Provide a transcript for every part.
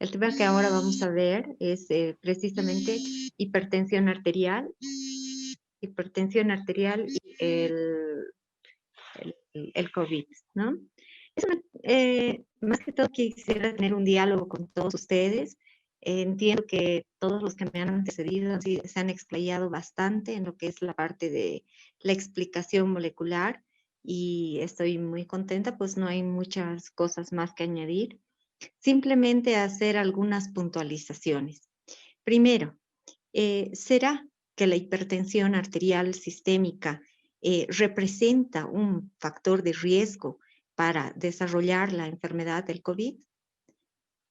El tema que ahora vamos a ver es precisamente hipertensión arterial, y el COVID, ¿no? Más que todo quisiera tener un diálogo con todos ustedes. Entiendo que todos los que me han antecedido sí, se han explayado bastante en lo que es la parte de la explicación molecular y estoy muy contenta, pues no hay muchas cosas más que añadir. Simplemente hacer algunas puntualizaciones. Primero, ¿será que la hipertensión arterial sistémica representa un factor de riesgo para desarrollar la enfermedad del COVID?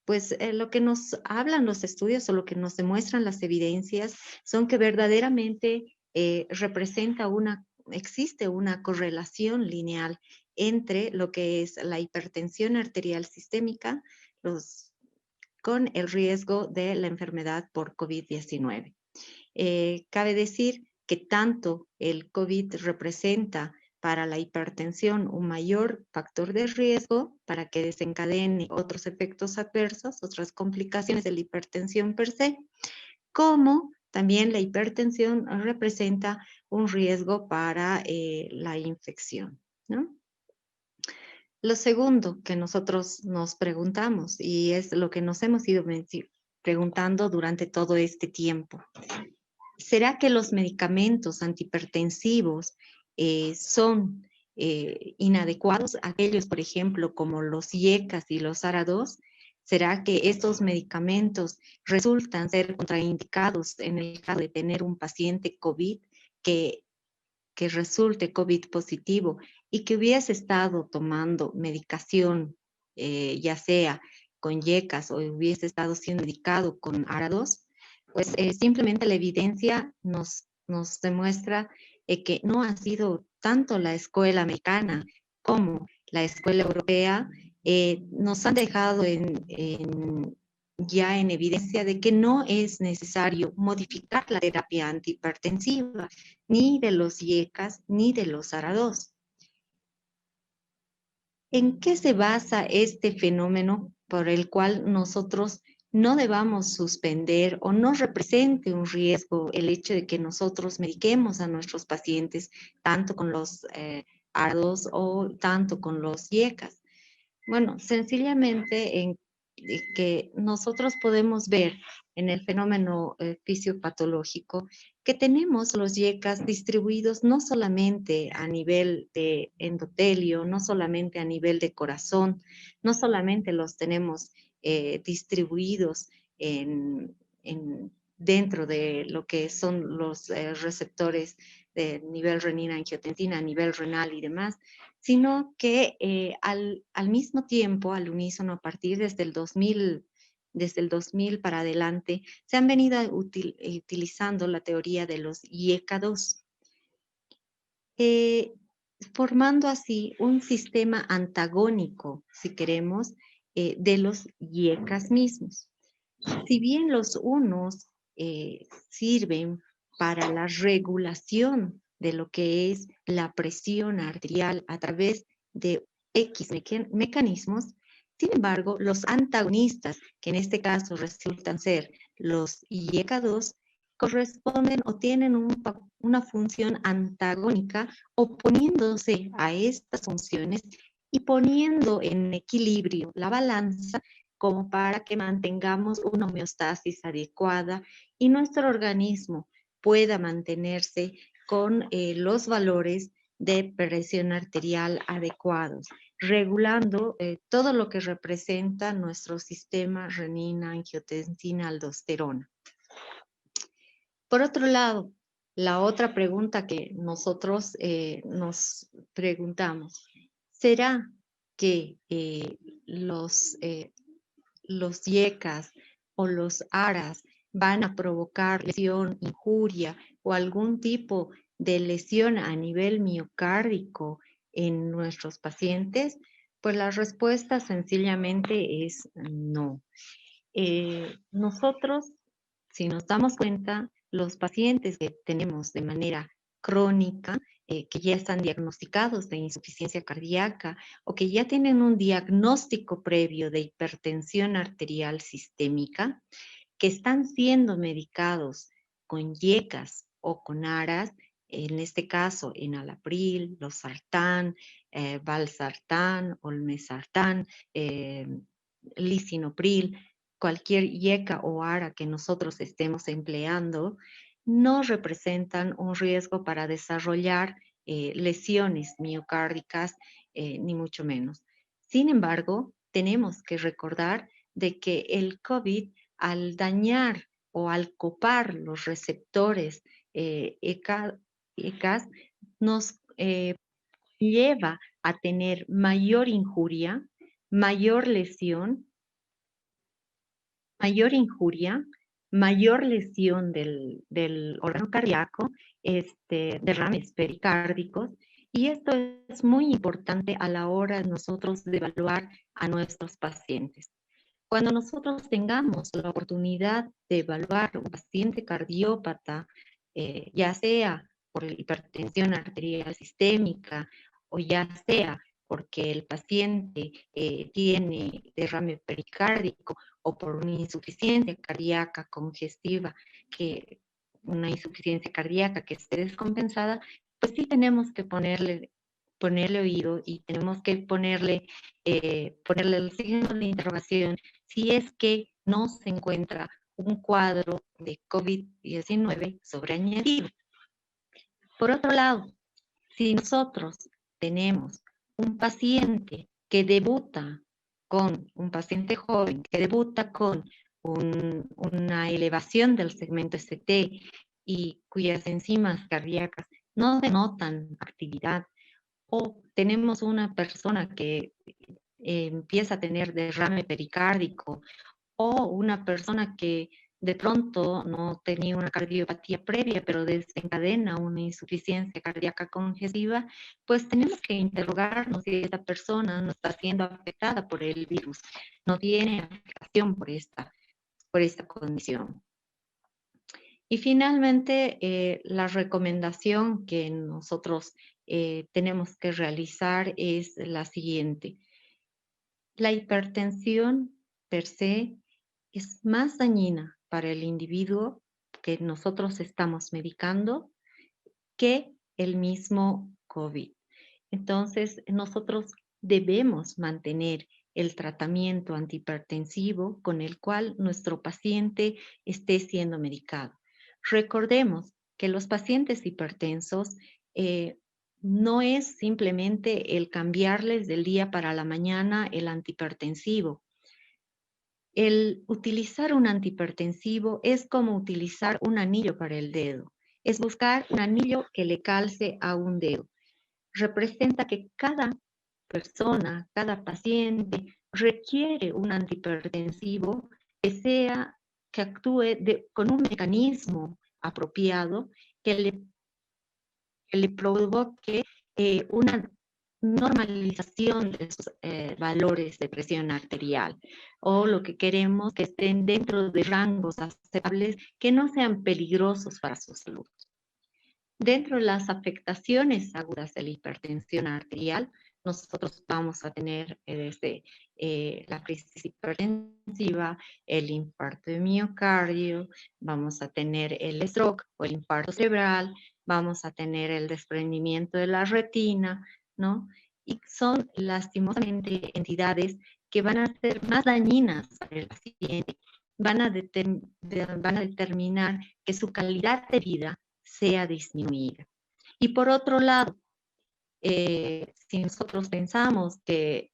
Pues lo que nos hablan los estudios o lo que nos demuestran las evidencias son que verdaderamente existe una correlación lineal entre lo que es la hipertensión arterial sistémica con el riesgo de la enfermedad por COVID-19. Cabe decir que tanto el COVID representa para la hipertensión un mayor factor de riesgo para que desencadene otros efectos adversos, otras complicaciones de la hipertensión per se, como también la hipertensión representa un riesgo para la infección, ¿no? Lo segundo que nosotros nos preguntamos, y es lo que nos hemos ido preguntando durante todo este tiempo, ¿será que los medicamentos antihipertensivos son inadecuados? Aquellos, por ejemplo, como los IECAS y los ARA-2, ¿será que estos medicamentos resultan ser contraindicados en el caso de tener un paciente COVID que, que resulte COVID positivo y que hubiese estado tomando medicación, ya sea con IECAS o hubiese estado siendo medicado con ARA-2? Pues simplemente la evidencia nos demuestra que no ha sido tanto la escuela americana como la escuela europea, nos han dejado ya en evidencia de que no es necesario modificar la terapia antihipertensiva, ni de los IECAS, ni de los ARA-2. ¿En qué se basa este fenómeno por el cual nosotros no debamos suspender o no represente un riesgo el hecho de que nosotros mediquemos a nuestros pacientes tanto con los ARA-2 o tanto con los IECAS? Bueno, sencillamente que nosotros podemos ver en el fenómeno fisiopatológico que tenemos los IECAS distribuidos no solamente a nivel de endotelio, no solamente a nivel de corazón, no solamente los tenemos distribuidos dentro de lo que son los receptores de nivel renina-angiotensina, a nivel renal y demás, sino que al mismo tiempo, al unísono, a partir desde el 2000 para adelante, se han venido utilizando la teoría de los IECA2, eh, formando así un sistema antagónico, si queremos, de los IECAS mismos. Si bien los unos sirven para la regulación de lo que es la presión arterial a través de X mecanismos, sin embargo, los antagonistas, que en este caso resultan ser los IECA2, corresponden o tienen una función antagónica oponiéndose a estas funciones y poniendo en equilibrio la balanza como para que mantengamos una homeostasis adecuada y nuestro organismo pueda mantenerse con los valores de presión arterial adecuados, regulando todo lo que representa nuestro sistema renina, angiotensina, aldosterona. Por otro lado, la otra pregunta que nosotros nos preguntamos, ¿será que los IECAS o los ARAS van a provocar lesión, injuria o algún tipo de lesión a nivel miocárdico en nuestros pacientes? Pues la respuesta sencillamente es no. Nosotros, si nos damos cuenta, los pacientes que tenemos de manera crónica, que ya están diagnosticados de insuficiencia cardíaca o que ya tienen un diagnóstico previo de hipertensión arterial sistémica, que están siendo medicados con yecas o con aras, en este caso enalapril, losartán, valsartán, olmesartán, lisinopril, cualquier yeca o ara que nosotros estemos empleando, no representan un riesgo para desarrollar lesiones miocárdicas, ni mucho menos. Sin embargo, tenemos que recordar de que el COVID, al dañar o al copar los receptores ECAS, nos lleva a tener mayor injuria, mayor lesión, mayor injuria, mayor lesión del órgano cardíaco, derrames pericárdicos, y esto es muy importante a la hora de nosotros de evaluar a nuestros pacientes. Cuando nosotros tengamos la oportunidad de evaluar un paciente cardiópata, ya sea por hipertensión arterial sistémica o ya sea porque el paciente tiene derrame pericárdico o por una insuficiencia cardíaca congestiva, una insuficiencia cardíaca que esté descompensada, pues sí tenemos que ponerle oído y tenemos que ponerle el signo de interrogación si es que no se encuentra un cuadro de COVID-19 sobreañadido. Por otro lado, si nosotros tenemos un paciente que debuta un paciente joven que debuta con una elevación del segmento ST y cuyas enzimas cardíacas no denotan actividad, o tenemos una persona que empieza a tener derrame pericárdico, o una persona que de pronto no tenía una cardiopatía previa, pero desencadena una insuficiencia cardíaca congestiva, pues tenemos que interrogarnos si esta persona no está siendo afectada por el virus, no tiene afectación por esta condición. Y finalmente, la recomendación que nosotros tenemos que realizar es la siguiente. La hipertensión per se es más dañina para el individuo que nosotros estamos medicando que el mismo COVID. Entonces, nosotros debemos mantener el tratamiento antihipertensivo con el cual nuestro paciente esté siendo medicado. Recordemos que los pacientes hipertensos no es simplemente el cambiarles del día para la mañana el antihipertensivo. El utilizar un antihipertensivo es como utilizar un anillo para el dedo. Es buscar un anillo que le calce a un dedo. Representa que cada persona, cada paciente requiere un antihipertensivo que actúe con un mecanismo apropiado que le provoque una normalización de sus valores de presión arterial, o lo que queremos que estén dentro de rangos aceptables que no sean peligrosos para su salud. Dentro de las afectaciones agudas de la hipertensión arterial, nosotros vamos a tener desde la crisis hipertensiva, el infarto de miocardio, vamos a tener el stroke o el infarto cerebral, vamos a tener el desprendimiento de la retina, ¿no? Y son lastimosamente entidades que van a ser más dañinas para el paciente, van a determinar que su calidad de vida sea disminuida. Y por otro lado, si nosotros pensamos que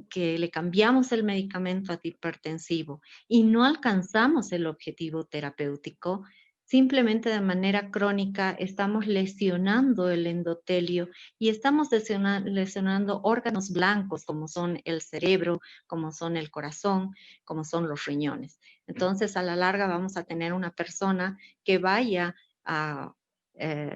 que le cambiamos el medicamento antihipertensivo y no alcanzamos el objetivo terapéutico, simplemente de manera crónica estamos lesionando el endotelio y estamos lesionando órganos blancos como son el cerebro, como son el corazón, como son los riñones. Entonces, a la larga vamos a tener una persona que vaya a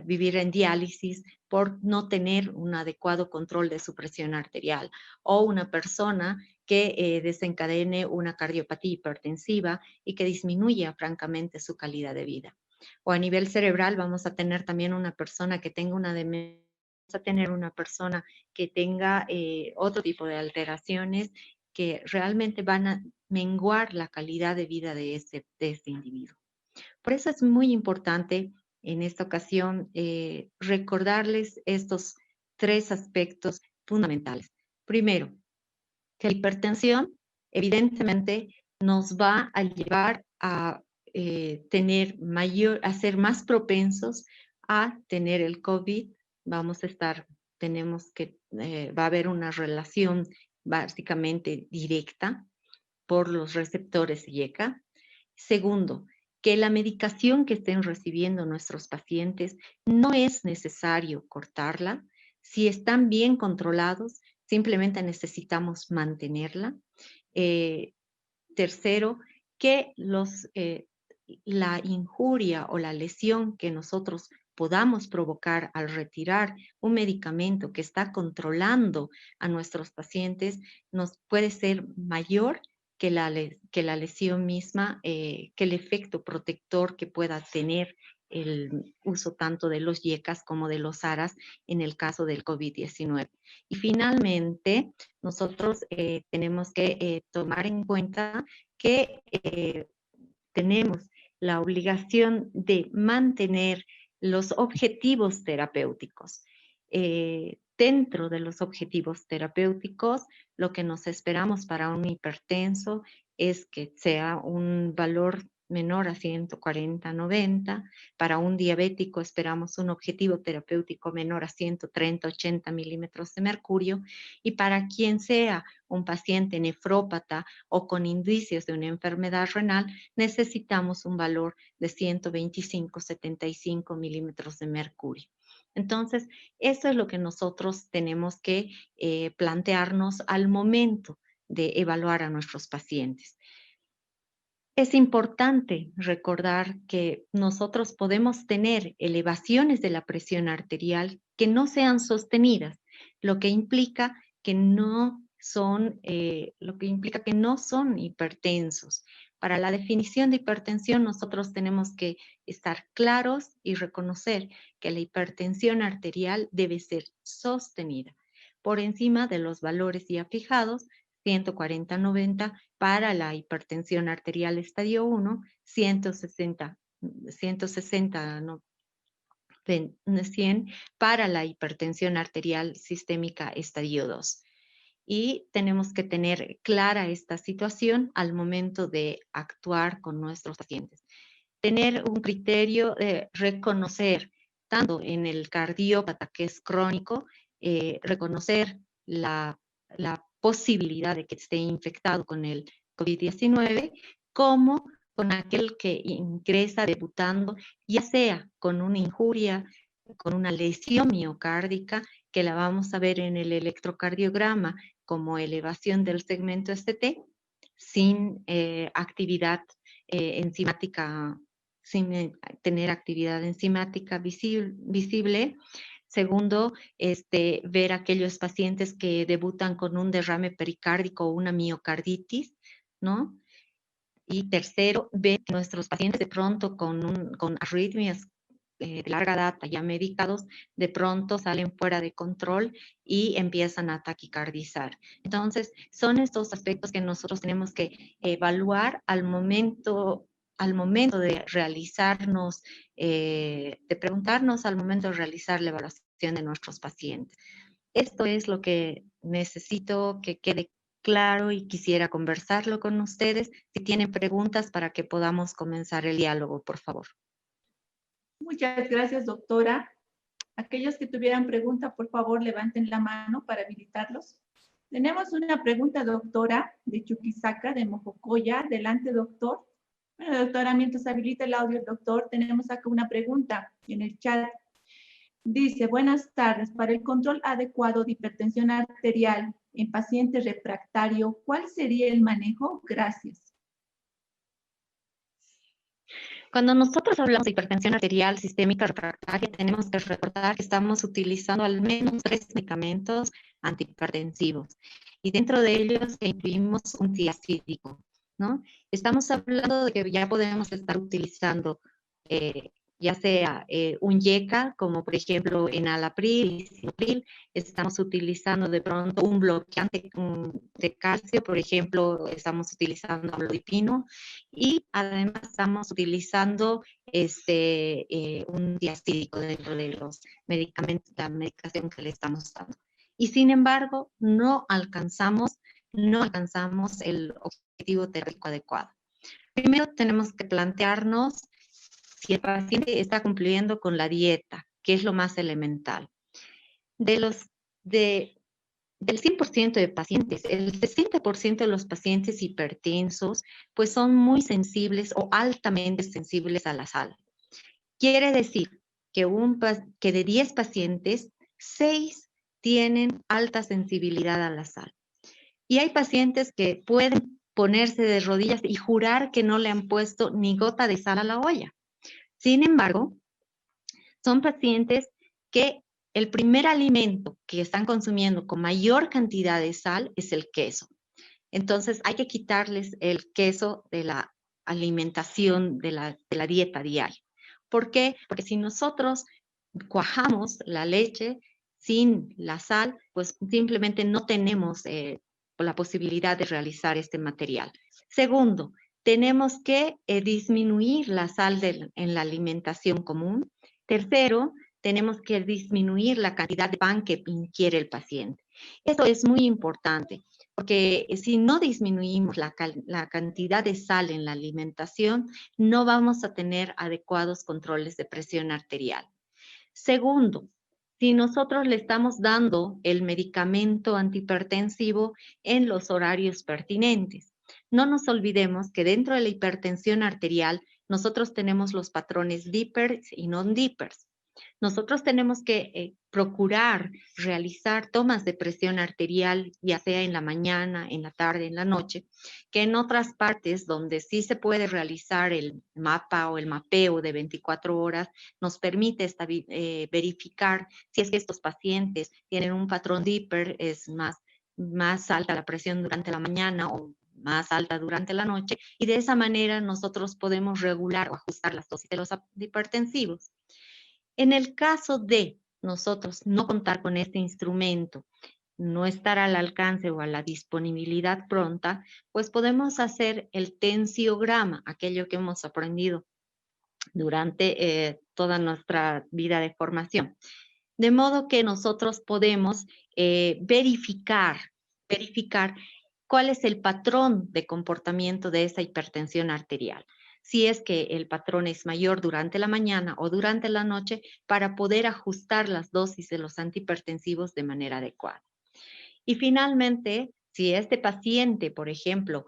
vivir en diálisis por no tener un adecuado control de su presión arterial, o una persona que desencadene una cardiopatía hipertensiva y que disminuya francamente su calidad de vida. O a nivel cerebral vamos a tener también una persona que tenga una demencia, vamos a tener una persona que tenga otro tipo de alteraciones que realmente van a menguar la calidad de vida de este individuo. Por eso es muy importante en esta ocasión recordarles estos tres aspectos fundamentales. Primero, que la hipertensión evidentemente nos va a llevar a a ser más propensos a tener el COVID. Vamos a estar, va a haber una relación básicamente directa por los receptores YECA. Segundo, que la medicación que estén recibiendo nuestros pacientes no es necesario cortarla. Si están bien controlados, simplemente necesitamos mantenerla. Eh, Tercero, que la injuria o la lesión que nosotros podamos provocar al retirar un medicamento que está controlando a nuestros pacientes nos puede ser mayor que la lesión misma, que el efecto protector que pueda tener el uso tanto de los YECAS como de los ARAS en el caso del COVID-19. Y finalmente, nosotros tenemos que tomar en cuenta que tenemos la obligación de mantener los objetivos terapéuticos. Dentro de los objetivos terapéuticos, lo que nos esperamos para un hipertenso es que sea un valor menor a 140/90. Para un diabético esperamos un objetivo terapéutico menor a 130/80 milímetros de mercurio. Y para quien sea un paciente nefrópata o con indicios de una enfermedad renal, necesitamos un valor de 125/75 milímetros de mercurio. Entonces, eso es lo que nosotros tenemos que plantearnos al momento de evaluar a nuestros pacientes. Es importante recordar que nosotros podemos tener elevaciones de la presión arterial que no sean sostenidas, lo que implica que no son, hipertensos. Para la definición de hipertensión, nosotros tenemos que estar claros y reconocer que la hipertensión arterial debe ser sostenida por encima de los valores ya fijados, 140/90 para la hipertensión arterial estadio 1, 160, no, 100 para la hipertensión arterial sistémica estadio 2. Y tenemos que tener clara esta situación al momento de actuar con nuestros pacientes. Tener un criterio de reconocer, tanto en el cardiópata que es crónico, reconocer la posibilidad de que esté infectado con el COVID-19, como con aquel que ingresa debutando, ya sea con una injuria, con una lesión miocárdica, que la vamos a ver en el electrocardiograma como elevación del segmento ST, sin actividad enzimática, sin tener actividad enzimática visible. Segundo, ver aquellos pacientes que debutan con un derrame pericárdico o una miocarditis, ¿no? Y tercero, ver que nuestros pacientes de pronto con arritmias de larga data ya medicados, de pronto salen fuera de control y empiezan a taquicardizar. Entonces, son estos aspectos que nosotros tenemos que evaluar al momento de realizarnos, de preguntarnos al momento de realizar la evaluación de nuestros pacientes. Esto es lo que necesito que quede claro y quisiera conversarlo con ustedes. Si tienen preguntas para que podamos comenzar el diálogo, por favor. Muchas gracias, doctora. Aquellos que tuvieran pregunta, por favor, levanten la mano para habilitarlos. Tenemos una pregunta, doctora, de Chuquisaca, de Mojocoya. Adelante, doctor. Bueno, doctora, mientras habilita el audio, doctor, tenemos acá una pregunta en el chat. Dice, buenas tardes. Para el control adecuado de hipertensión arterial en paciente refractario, ¿cuál sería el manejo? Gracias. Cuando nosotros hablamos de hipertensión arterial sistémica refractaria, tenemos que recordar que estamos utilizando al menos 3 medicamentos antihipertensivos y dentro de ellos incluimos un tiazídico, ¿no? Estamos hablando de que ya podemos estar utilizando ya sea un YECA, como por ejemplo en Alapril y Cipril, estamos utilizando de pronto un bloqueante de calcio, por ejemplo, estamos utilizando amlodipino, y además estamos utilizando un diazídico dentro de los medicamentos, la medicación que le estamos dando. Y sin embargo, no alcanzamos el objetivo terápico adecuado. Primero tenemos que plantearnos si el paciente está cumpliendo con la dieta, que es lo más elemental. Del 100% de pacientes, el 60% de los pacientes hipertensos pues son muy sensibles o altamente sensibles a la sal. Quiere decir que de 10 pacientes, 6 tienen alta sensibilidad a la sal. Y hay pacientes que pueden ponerse de rodillas y jurar que no le han puesto ni gota de sal a la olla. Sin embargo, son pacientes que el primer alimento que están consumiendo con mayor cantidad de sal es el queso. Entonces hay que quitarles el queso de la alimentación de la dieta diaria. ¿Por qué? Porque si nosotros cuajamos la leche sin la sal, pues simplemente no tenemos la posibilidad de realizar este material. Segundo, tenemos que disminuir la sal en la alimentación común. Tercero, tenemos que disminuir la cantidad de pan que ingiere el paciente. Eso es muy importante, porque si no disminuimos la cantidad de sal en la alimentación, no vamos a tener adecuados controles de presión arterial. Segundo, si nosotros le estamos dando el medicamento antihipertensivo en los horarios pertinentes. No nos olvidemos que dentro de la hipertensión arterial nosotros tenemos los patrones dippers y non-dippers. Nosotros tenemos que procurar realizar tomas de presión arterial, ya sea en la mañana, en la tarde, en la noche, que en otras partes donde sí se puede realizar el mapa o el mapeo de 24 horas, nos permite verificar si es que estos pacientes tienen un patrón Dipper, es más alta la presión durante la mañana o más alta durante la noche, y de esa manera nosotros podemos regular o ajustar las dosis de los hipertensivos. En el caso de nosotros no contar con este instrumento, no estar al alcance o a la disponibilidad pronta, pues podemos hacer el tensiograma, aquello que hemos aprendido durante toda nuestra vida de formación. De modo que nosotros podemos verificar cuál es el patrón de comportamiento de esa hipertensión arterial. Si es que el patrón es mayor durante la mañana o durante la noche, para poder ajustar las dosis de los antihipertensivos de manera adecuada. Y finalmente, si este paciente, por ejemplo,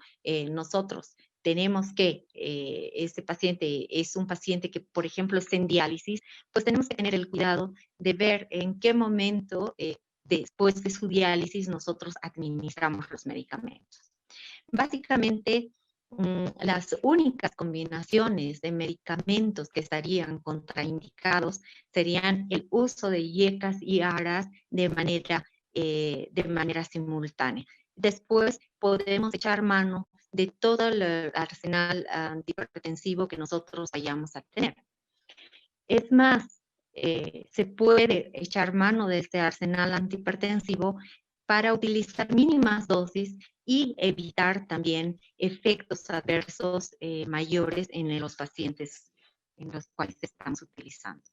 nosotros tenemos que, este paciente es un paciente que, por ejemplo, está en diálisis, pues tenemos que tener el cuidado de ver en qué momento, después de su diálisis, nosotros administramos los medicamentos. Básicamente, las únicas combinaciones de medicamentos que estarían contraindicados serían el uso de YECAs y ARAs de manera simultánea. Después podemos echar mano de todo el arsenal antihipertensivo que nosotros vayamos a tener. Es más, se puede echar mano de este arsenal antihipertensivo para utilizar mínimas dosis y evitar también efectos adversos mayores en los pacientes en los cuales estamos utilizando.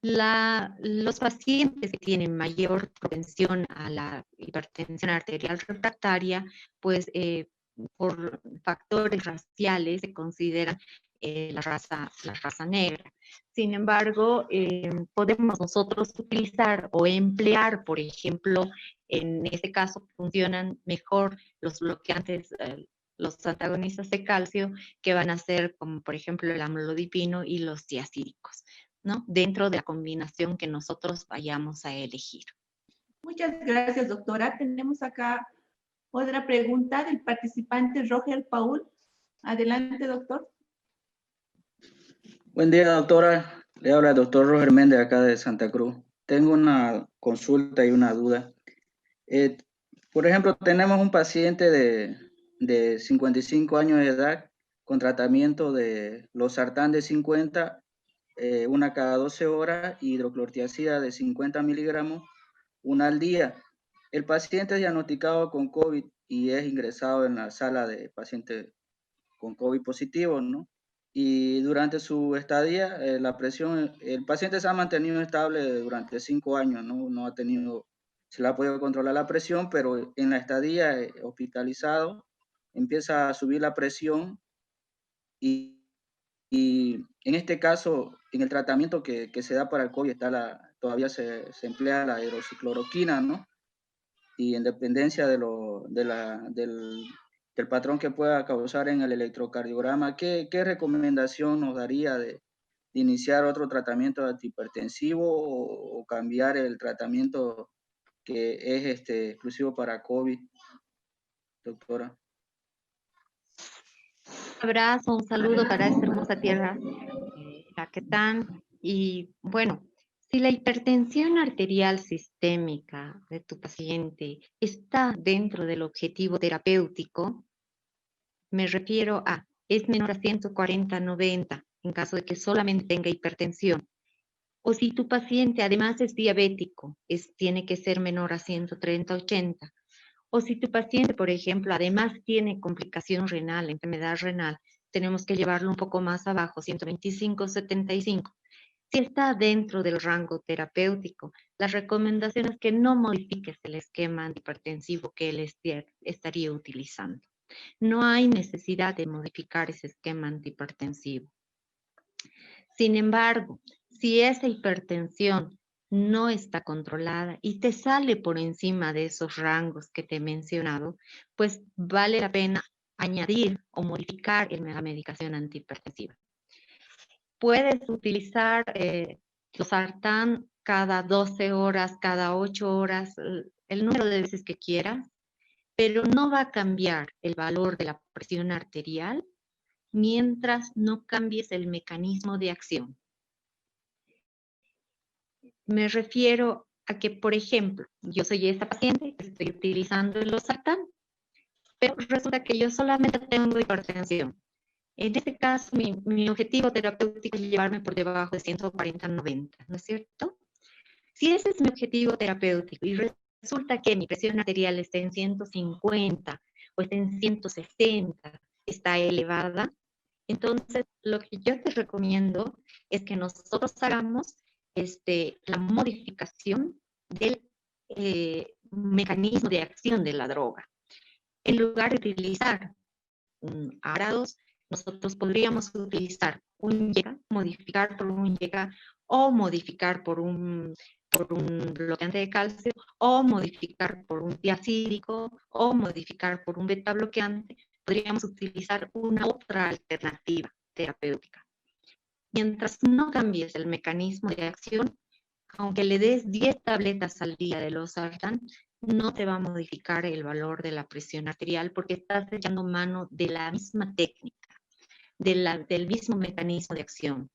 Los pacientes que tienen mayor propensión a la hipertensión arterial refractaria, pues por factores raciales se consideran la raza negra. Sin embargo, podemos nosotros utilizar o emplear, por ejemplo, en este caso funcionan mejor los bloqueantes, los antagonistas de calcio, que van a ser como por ejemplo el amlodipino y los diazídicos, ¿no? Dentro de la combinación que nosotros vayamos a elegir. Muchas gracias, doctora. Tenemos acá otra pregunta del participante Roger Paul. Adelante, doctor. Buen día, doctora. Le habla el doctor Roger Méndez, acá de Santa Cruz. Tengo una consulta y una duda. Por ejemplo, tenemos un paciente de 55 años de edad con tratamiento de losartán de 50, una cada 12 horas, y hidroclorotiazida de 50 miligramos, una al día. El paciente es diagnosticado con COVID y es ingresado en la sala de pacientes con COVID positivo, ¿no? Y durante su estadía, la presión, el paciente se ha mantenido estable durante 5 años, ¿no? No ha tenido, se le ha podido controlar la presión, pero en la estadía hospitalizado empieza a subir la presión y en este caso, en el tratamiento que se da para el COVID, todavía se emplea la hidroxicloroquina, ¿no? Y en dependencia del patrón que pueda causar en el electrocardiograma, ¿qué recomendación nos daría de iniciar otro tratamiento antihipertensivo o cambiar el tratamiento que es exclusivo para COVID, doctora? Un abrazo, un saludo para esta hermosa tierra, Caquetán. Y bueno, si la hipertensión arterial sistémica de tu paciente está dentro del objetivo terapéutico, me refiero a, es menor a 140/90 en caso de que solamente tenga hipertensión. O si tu paciente además es diabético, tiene que ser menor a 130/80. O si tu paciente, por ejemplo, además tiene complicación renal, enfermedad renal, tenemos que llevarlo un poco más abajo, 125/75. Si está dentro del rango terapéutico, la recomendación es que no modifiques el esquema antihipertensivo que él estaría utilizando. No hay necesidad de modificar ese esquema antihipertensivo. Sin embargo, si esa hipertensión no está controlada y te sale por encima de esos rangos que te he mencionado, pues vale la pena añadir o modificar la medicación antihipertensiva. Puedes utilizar losartán cada 12 horas, cada 8 horas, el número de veces que quieras, pero no va a cambiar el valor de la presión arterial mientras no cambies el mecanismo de acción. Me refiero a que, por ejemplo, yo soy esta paciente, estoy utilizando el losartán, pero resulta que yo solamente tengo hipertensión. En este caso, mi objetivo terapéutico es llevarme por debajo de 140/90, ¿no es cierto? Si ese es mi objetivo terapéutico y resulta que mi presión arterial está en 150 o está en 160, está elevada, entonces lo que yo te recomiendo es que nosotros hagamos la modificación del mecanismo de acción de la droga. En lugar de utilizar arados, nosotros podríamos utilizar un YECA, modificar por un YECA, o modificar por un bloqueante de calcio, o modificar por un tiacídico, o modificar por un beta bloqueante. Podríamos utilizar una otra alternativa terapéutica. Mientras no cambies el mecanismo de acción, aunque le des 10 tabletas al día de losartán, no te va a modificar el valor de la presión arterial porque estás echando mano de la misma técnica, del mismo mecanismo de acción.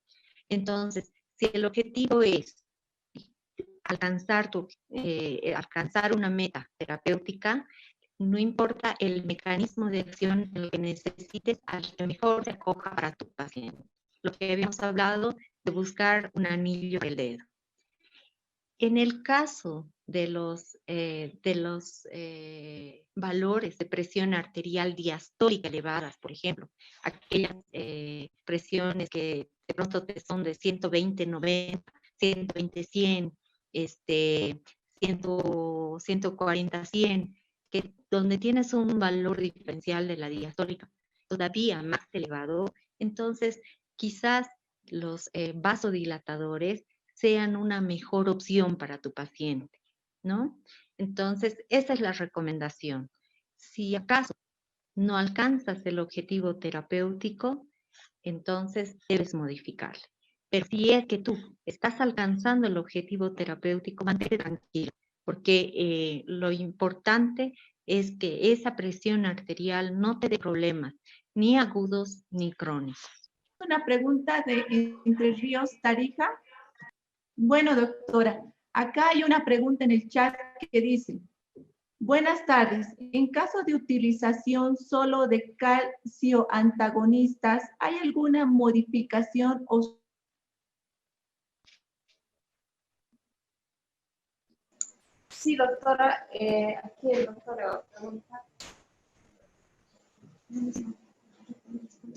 Entonces, si el objetivo es alcanzar una meta terapéutica, no importa el mecanismo de acción en el que necesites, al que mejor se acoja para tu paciente. Lo que habíamos hablado de buscar un anillo del dedo. En el caso de los valores de presión arterial diastólica elevadas, por ejemplo, aquellas presiones que de pronto te son de 120/90, 120/100, 140/100, donde tienes un valor diferencial de la diastólica todavía más elevado, entonces quizás los vasodilatadores sean una mejor opción para tu paciente, ¿no? Entonces, esa es la recomendación. Si acaso no alcanzas el objetivo terapéutico, entonces debes modificarle. Pero si es que tú estás alcanzando el objetivo terapéutico, mantente tranquilo, porque lo importante es que esa presión arterial no te dé problemas, ni agudos ni crónicos. Una pregunta de Entre Ríos, Tarija. Bueno, doctora, acá hay una pregunta en el chat que dice, Buenas tardes. En caso de utilización solo de calcio antagonistas, ¿hay alguna modificación o... Sí, doctora, aquí el doctor le va a preguntar.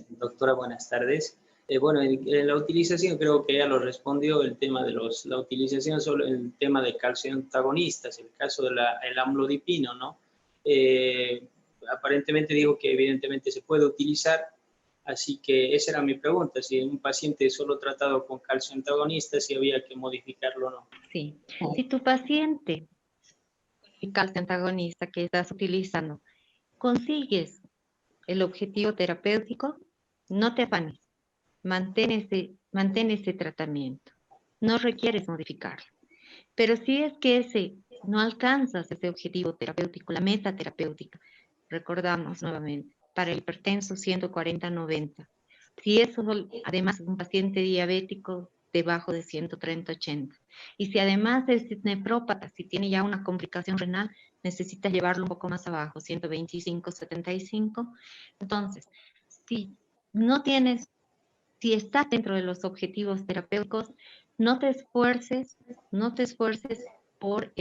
Doctora, buenas tardes. Bueno, en la utilización creo que ya lo respondió el tema de la utilización, solo el tema de calcio antagonistas, el caso del amlodipino, ¿no? Aparentemente digo que evidentemente se puede utilizar, así que esa era mi pregunta, si un paciente solo tratado con calcio antagonista, si había que modificarlo o no. Sí, si tu paciente, el calcio antagonista que estás utilizando, consigues el objetivo terapéutico, no te afanes, mantén ese tratamiento, no requieres modificarlo. Pero si es que no alcanzas ese objetivo terapéutico, la meta terapéutica, recordamos nuevamente, para el hipertenso 140-90. Si eso, además, es un paciente diabético debajo de 130-80. Y si además es nefrópata, si tiene ya una complicación renal, necesitas llevarlo un poco más abajo, 125-75. Entonces, si no tienes, si estás dentro de los objetivos terapéuticos, no te esfuerces por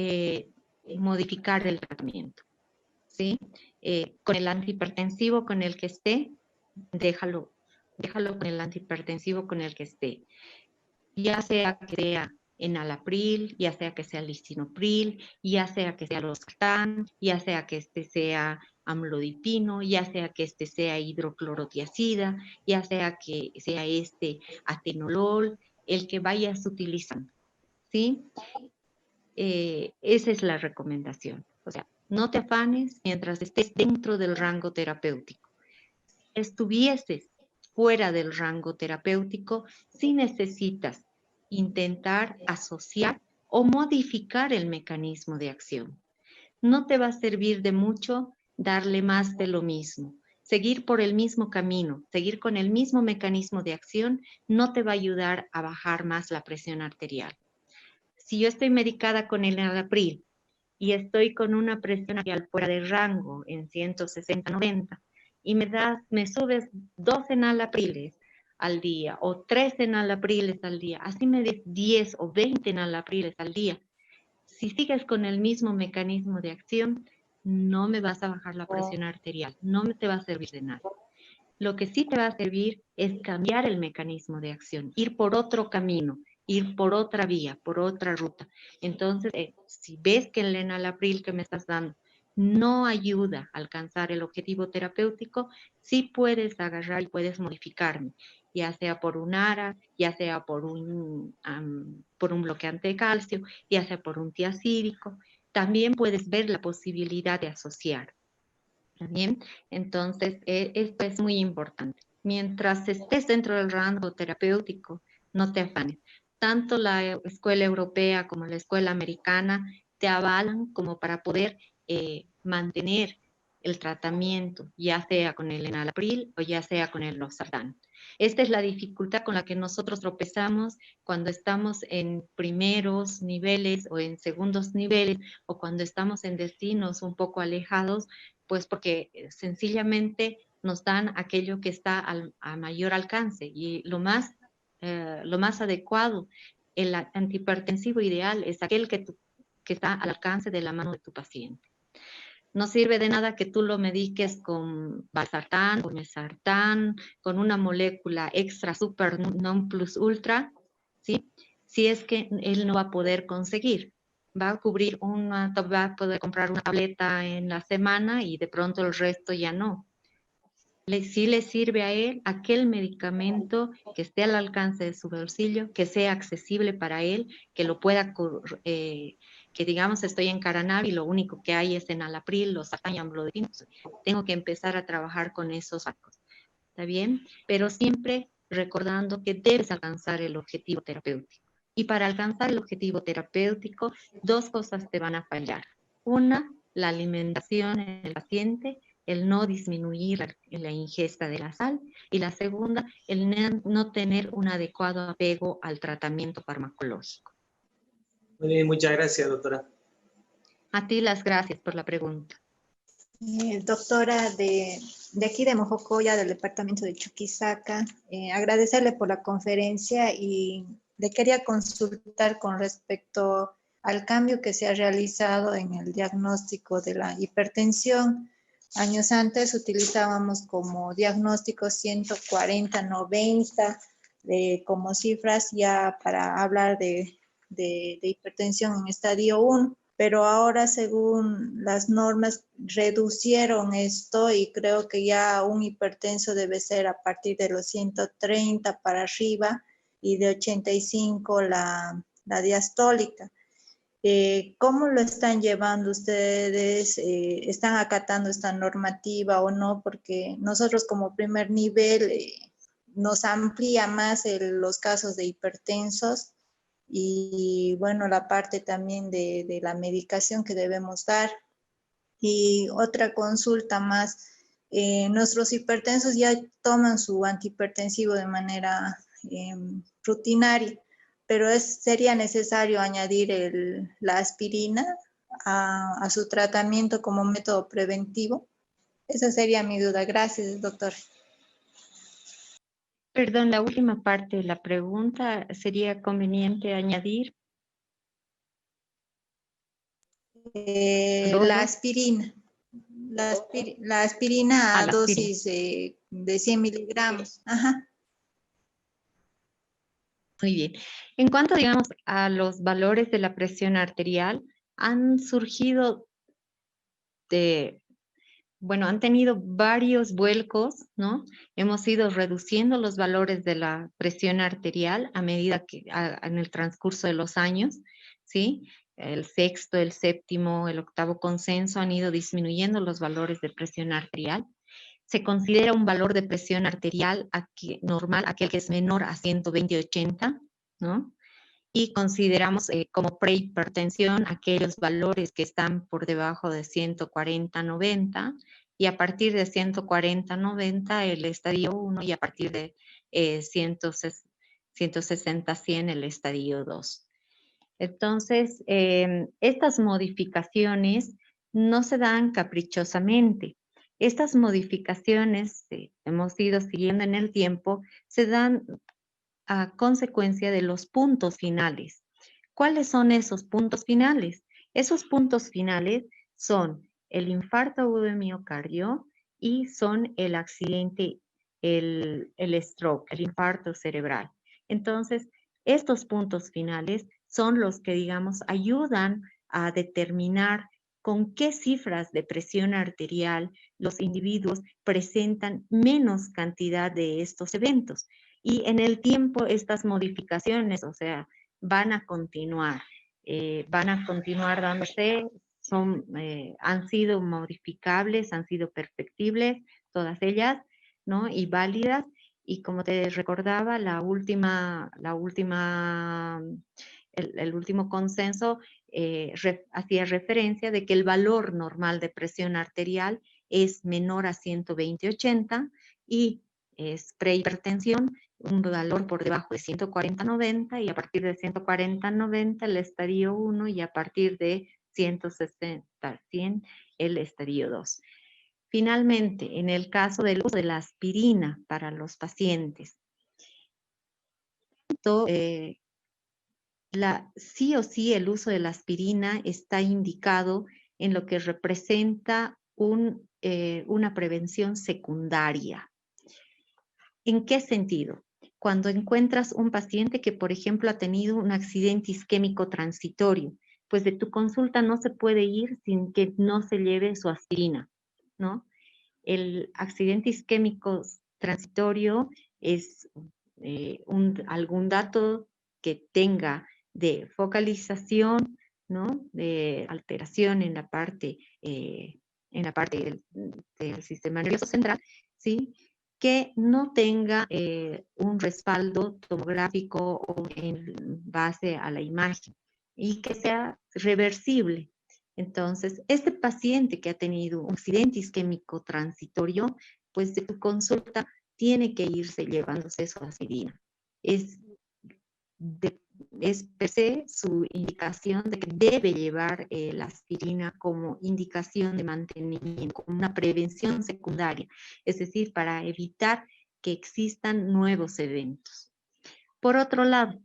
modificar el tratamiento, ¿sí? Con el antihipertensivo con el que esté, déjalo con el antihipertensivo con el que esté. Ya sea que sea enalapril, ya sea que sea lisinopril, ya sea que sea losartán, ya sea que este sea amlodipino, ya sea que este sea hidroclorotiazida, ya sea que sea este atenolol, el que vayas utilizando, ¿sí? Esa es la recomendación. O sea, no te afanes mientras estés dentro del rango terapéutico. Si estuvieses fuera del rango terapéutico, sí necesitas intentar asociar o modificar el mecanismo de acción. No te va a servir de mucho darle más de lo mismo. Seguir por el mismo camino, seguir con el mismo mecanismo de acción, no te va a ayudar a bajar más la presión arterial. Si yo estoy medicada con el enalapril y estoy con una presión arterial fuera de rango en 160-90 y me subes 2 enalapriles al día o 3 enalapriles al día, así me des 10 o 20 enalapriles al día, si sigues con el mismo mecanismo de acción, no me vas a bajar la presión arterial, no te va a servir de nada. Lo que sí te va a servir es cambiar el mecanismo de acción, ir por otro camino, ir por otra vía, por otra ruta. Entonces, si ves que el enalapril que me estás dando no ayuda a alcanzar el objetivo terapéutico, sí puedes agarrar y puedes modificarme, ya sea por un ARA, ya sea por un bloqueante de calcio, ya sea por un tiacídico. También puedes ver la posibilidad de asociar. Bien, entonces esto es muy importante. Mientras estés dentro del rango terapéutico, no te afanes. Tanto la escuela europea como la escuela americana te avalan como para poder mantener el tratamiento, ya sea con el enalapril o ya sea con el losartán. Esta es la dificultad con la que nosotros tropezamos cuando estamos en primeros niveles o en segundos niveles o cuando estamos en destinos un poco alejados, pues porque sencillamente nos dan aquello que está a mayor alcance y lo más adecuado, el antihipertensivo ideal es aquel que está al alcance de la mano de tu paciente. No sirve de nada que tú lo mediques con valsartán, con mesartán, con una molécula extra, super, non plus ultra, ¿sí? Si es que él no va a poder conseguir. Va a va a poder comprar una tableta en la semana y de pronto el resto ya no. Sí le sirve a él aquel medicamento que esté al alcance de su bolsillo, que sea accesible para él, que lo pueda, que digamos estoy en Caranavi y lo único que hay es enalapril, losartán y amlodipino. Tengo que empezar a trabajar con esos fármacos, ¿está bien? Pero siempre recordando que debes alcanzar el objetivo terapéutico. Y para alcanzar el objetivo terapéutico, 2 cosas te van a fallar. Una, la alimentación en el paciente, el no disminuir la ingesta de la sal, y la segunda, el no tener un adecuado apego al tratamiento farmacológico. Muy bien, muchas gracias, doctora. A ti las gracias por la pregunta. Doctora de aquí de Mojocoya, del departamento de Chuquisaca, agradecerle por la conferencia y le quería consultar con respecto al cambio que se ha realizado en el diagnóstico de la hipertensión. Años antes utilizábamos como diagnóstico 140-90 como cifras ya para hablar de hipertensión en estadio 1. Pero ahora según las normas reducieron esto y creo que ya un hipertenso debe ser a partir de los 130 para arriba y de 85 la diastólica. ¿Cómo lo están llevando ustedes? ¿Están acatando esta normativa o no? Porque nosotros como primer nivel nos amplía más los casos de hipertensos y bueno, la parte también de la medicación que debemos dar. Y otra consulta más, nuestros hipertensos ya toman su antihipertensivo de manera rutinaria, pero sería necesario añadir la aspirina a su tratamiento como método preventivo. Esa sería mi duda. Gracias, doctor. Perdón, la última parte de la pregunta, ¿sería conveniente añadir? La aspirina. La aspirina a dosis de 100 miligramos. Ajá. Muy bien. En cuanto, digamos, a los valores de la presión arterial, han surgido han tenido varios vuelcos, ¿no? Hemos ido reduciendo los valores de la presión arterial a medida que en el transcurso de los años, ¿sí? El sexto, el séptimo, el octavo consenso han ido disminuyendo los valores de presión arterial. Se considera un valor de presión arterial normal, aquel que es menor a 120/80, ¿no? Y consideramos como prehipertensión aquellos valores que están por debajo de 140/90 y a partir de 140/90 el estadio 1 y a partir de 160/100 el estadio 2. Entonces, estas modificaciones no se dan caprichosamente. Estas modificaciones hemos ido siguiendo en el tiempo, se dan a consecuencia de los puntos finales. ¿Cuáles son esos puntos finales? Esos puntos finales son el infarto agudo de miocardio y son el accidente, el stroke, el infarto cerebral. Entonces, estos puntos finales son los que, digamos, ayudan a determinar con qué cifras de presión arterial los individuos presentan menos cantidad de estos eventos. Y en el tiempo estas modificaciones, o sea, van a continuar dándose, han sido modificables, han sido perfectibles, todas ellas, ¿no? Y válidas. Y como te recordaba, el último consenso hacía referencia de que el valor normal de presión arterial es menor a 120/80 y es prehipertensión, un valor por debajo de 140/90 y a partir de 140/90 el estadio 1 y a partir de 160/100 el estadio 2. Finalmente, en el caso del uso de la aspirina para los pacientes, sí o sí el uso de la aspirina está indicado en lo que representa una prevención secundaria. ¿En qué sentido? Cuando encuentras un paciente que, por ejemplo, ha tenido un accidente isquémico transitorio, pues de tu consulta no se puede ir sin que no se lleve su aspirina, ¿no? El accidente isquémico transitorio es algún dato que tenga de focalización, ¿no? De alteración en la parte del sistema nervioso central, ¿sí? Que no tenga un respaldo tomográfico o en base a la imagen y que sea reversible. Entonces, este paciente que ha tenido un accidente isquémico transitorio, pues de tu consulta tiene que irse llevándose su aspirina. es per se su indicación de que debe llevar la aspirina como indicación de mantenimiento, como una prevención secundaria, es decir, para evitar que existan nuevos eventos. Por otro lado,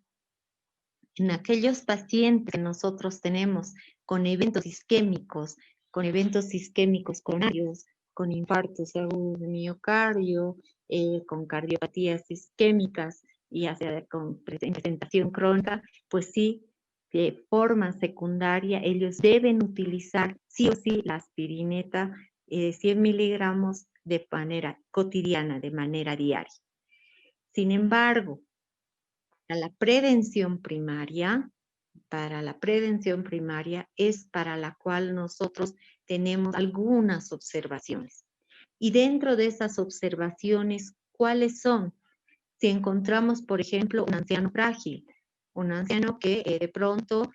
en aquellos pacientes que nosotros tenemos con eventos isquémicos coronarios, con infartos agudos de miocardio, con cardiopatías isquémicas, ya sea con presentación crónica, pues sí, de forma secundaria, ellos deben utilizar sí o sí la aspirineta 100 miligramos de manera cotidiana, de manera diaria. Sin embargo, para la prevención primaria es para la cual nosotros tenemos algunas observaciones. Y dentro de esas observaciones, ¿cuáles son? Si encontramos, por ejemplo, un anciano frágil, un anciano que de pronto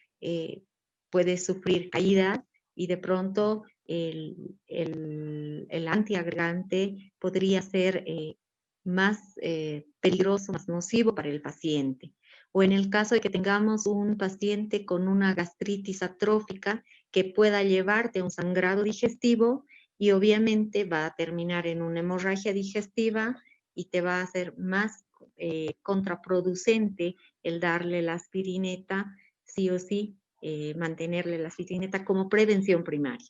puede sufrir caídas y de pronto el antiagregante podría ser más peligroso, más nocivo para el paciente. O en el caso de que tengamos un paciente con una gastritis atrófica que pueda llevarte a un sangrado digestivo y obviamente va a terminar en una hemorragia digestiva y te va a hacer más contraproducente el darle la aspirineta, sí o sí, mantenerle la aspirineta como prevención primaria.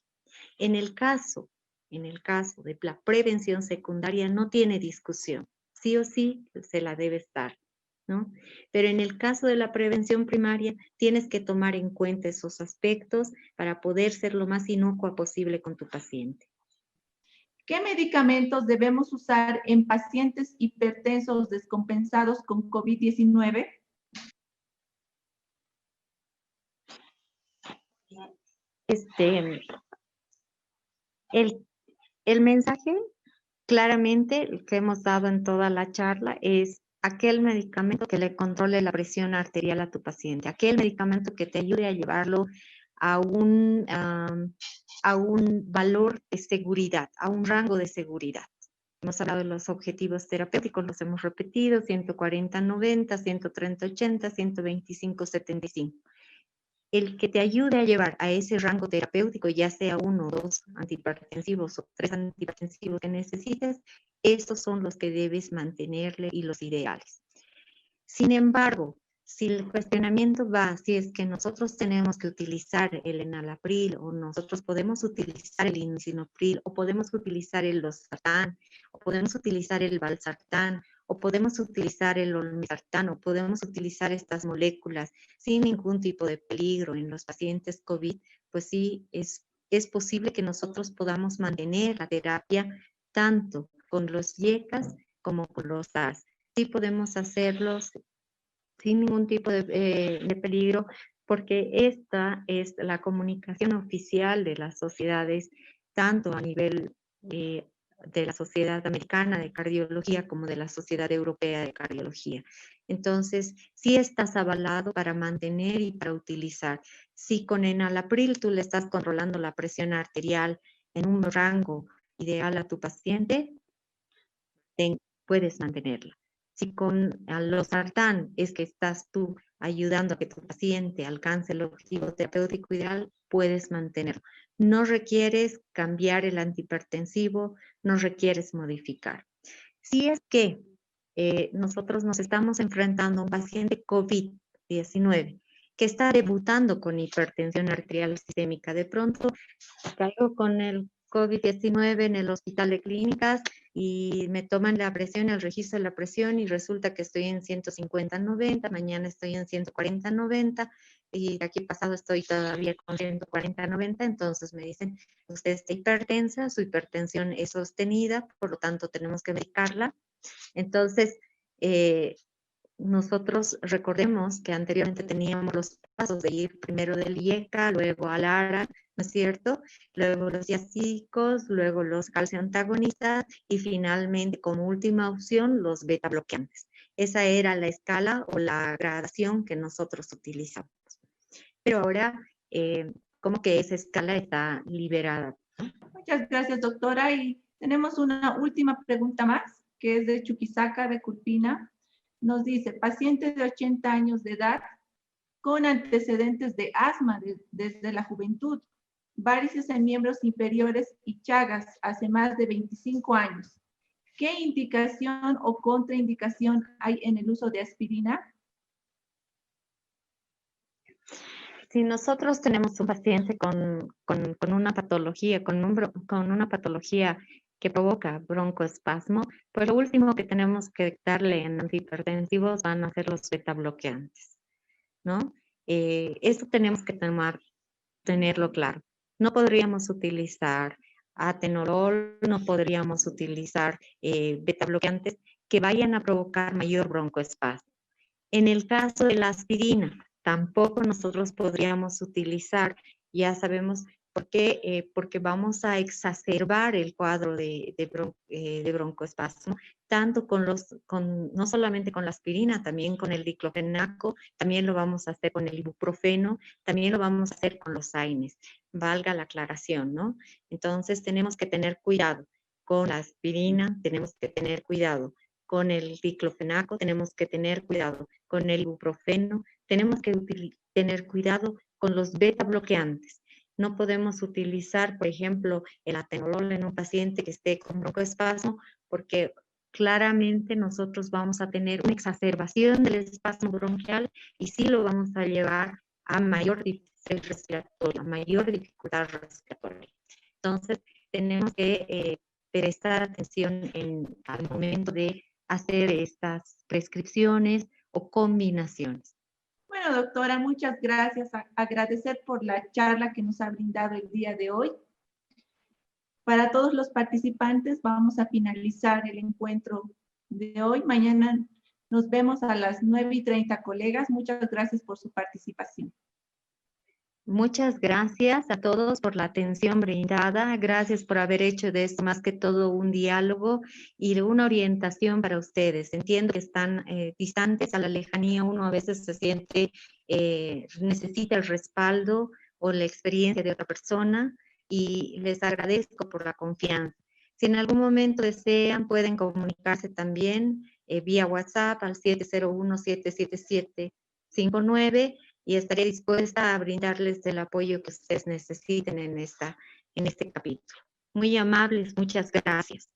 En el caso de la prevención secundaria no tiene discusión, sí o sí se la debe estar, ¿no? Pero en el caso de la prevención primaria tienes que tomar en cuenta esos aspectos para poder ser lo más inocua posible con tu paciente. ¿Qué medicamentos debemos usar en pacientes hipertensos descompensados con COVID-19? El mensaje claramente que hemos dado en toda la charla es aquel medicamento que le controle la presión arterial a tu paciente, aquel medicamento que te ayude a llevarlo a un valor de seguridad, a un rango de seguridad. Hemos hablado de los objetivos terapéuticos, los hemos repetido, 140-90, 130-80, 125-75. El que te ayude a llevar a ese rango terapéutico, ya sea 1 o 2 antihipertensivos o 3 antihipertensivos que necesites, estos son los que debes mantenerle y los ideales. Sin embargo, si el cuestionamiento va, si es que nosotros tenemos que utilizar el enalapril o nosotros podemos utilizar el lisinopril o podemos utilizar el losartán o podemos utilizar el valsartán o podemos utilizar el olmesartán o podemos utilizar estas moléculas sin ningún tipo de peligro en los pacientes COVID, pues sí, es posible que nosotros podamos mantener la terapia tanto con los YECAS como con los DARS. Sí podemos hacerlos sin ningún tipo de peligro, porque esta es la comunicación oficial de las sociedades, tanto a nivel de la Sociedad Americana de Cardiología como de la Sociedad Europea de Cardiología. Entonces, sí estás avalado para mantener y para utilizar. Si con enalapril tú le estás controlando la presión arterial en un rango ideal a tu paciente, puedes mantenerla. Si con losartán es que estás tú ayudando a que tu paciente alcance el objetivo terapéutico ideal, puedes mantenerlo. No requieres cambiar el antihipertensivo, no requieres modificar. Si es que nosotros nos estamos enfrentando a un paciente COVID-19 que está debutando con hipertensión arterial sistémica, de pronto caigo con el COVID-19 en el hospital de clínicas y me toman la presión, el registro de la presión y resulta que estoy en 150-90, mañana estoy en 140-90 y de aquí pasado estoy todavía con 140-90, entonces me dicen, usted está hipertensa, su hipertensión es sostenida, por lo tanto tenemos que medicarla. Entonces, nosotros recordemos que anteriormente teníamos los pasos de ir primero del IECA, luego al ARA, ¿no es cierto? Luego los diazídicos, luego los calcio antagonistas y finalmente como última opción los beta bloqueantes. Esa era la escala o la gradación que nosotros utilizamos. Pero ahora, como que esa escala está liberada. Muchas gracias, doctora. Y tenemos una última pregunta más, que es de Chuquisaca, de Culpina. Nos dice, paciente de 80 años de edad, con antecedentes de asma desde la juventud, varices en miembros inferiores y Chagas hace más de 25 años. ¿Qué indicación o contraindicación hay en el uso de aspirina? Si nosotros tenemos un paciente con una patología, con una patología que provoca broncoespasmo, pues lo último que tenemos que darle en antihipertensivos van a ser los betabloqueantes, ¿no? Eso tenemos que tenerlo claro. No podríamos utilizar atenolol, no podríamos utilizar betabloqueantes que vayan a provocar mayor broncoespasmo. En el caso de la aspirina, tampoco nosotros podríamos utilizar, ya sabemos por qué, porque vamos a exacerbar el cuadro de broncoespasmo, tanto no solamente con la aspirina, también con el diclofenaco, también lo vamos a hacer con el ibuprofeno, también lo vamos a hacer con los AINES, valga la aclaración, ¿no? Entonces tenemos que tener cuidado con la aspirina, tenemos que tener cuidado con el diclofenaco, tenemos que tener cuidado con el ibuprofeno, tenemos que tener cuidado con los beta bloqueantes. No podemos utilizar, por ejemplo, el atenolol en un paciente que esté con broncoespasmo, porque claramente nosotros vamos a tener una exacerbación del espasmo bronquial y sí lo vamos a llevar a mayor dificultad respiratoria, mayor dificultad respiratoria. Entonces, tenemos que prestar atención al momento de hacer estas prescripciones o combinaciones. Bueno, doctora, muchas gracias. Agradecer por la charla que nos ha brindado el día de hoy. Para todos los participantes, vamos a finalizar el encuentro de hoy. Mañana nos vemos a las 9:30, colegas. Muchas gracias por su participación. Muchas gracias a todos por la atención brindada. Gracias por haber hecho de esto más que todo un diálogo y una orientación para ustedes. Entiendo que están distantes a la lejanía. Uno a veces se siente, necesita el respaldo o la experiencia de otra persona y les agradezco por la confianza. Si en algún momento desean, pueden comunicarse también vía WhatsApp al 701-777-59 y estaré dispuesta a brindarles el apoyo que ustedes necesiten en este capítulo. Muy amables, muchas gracias.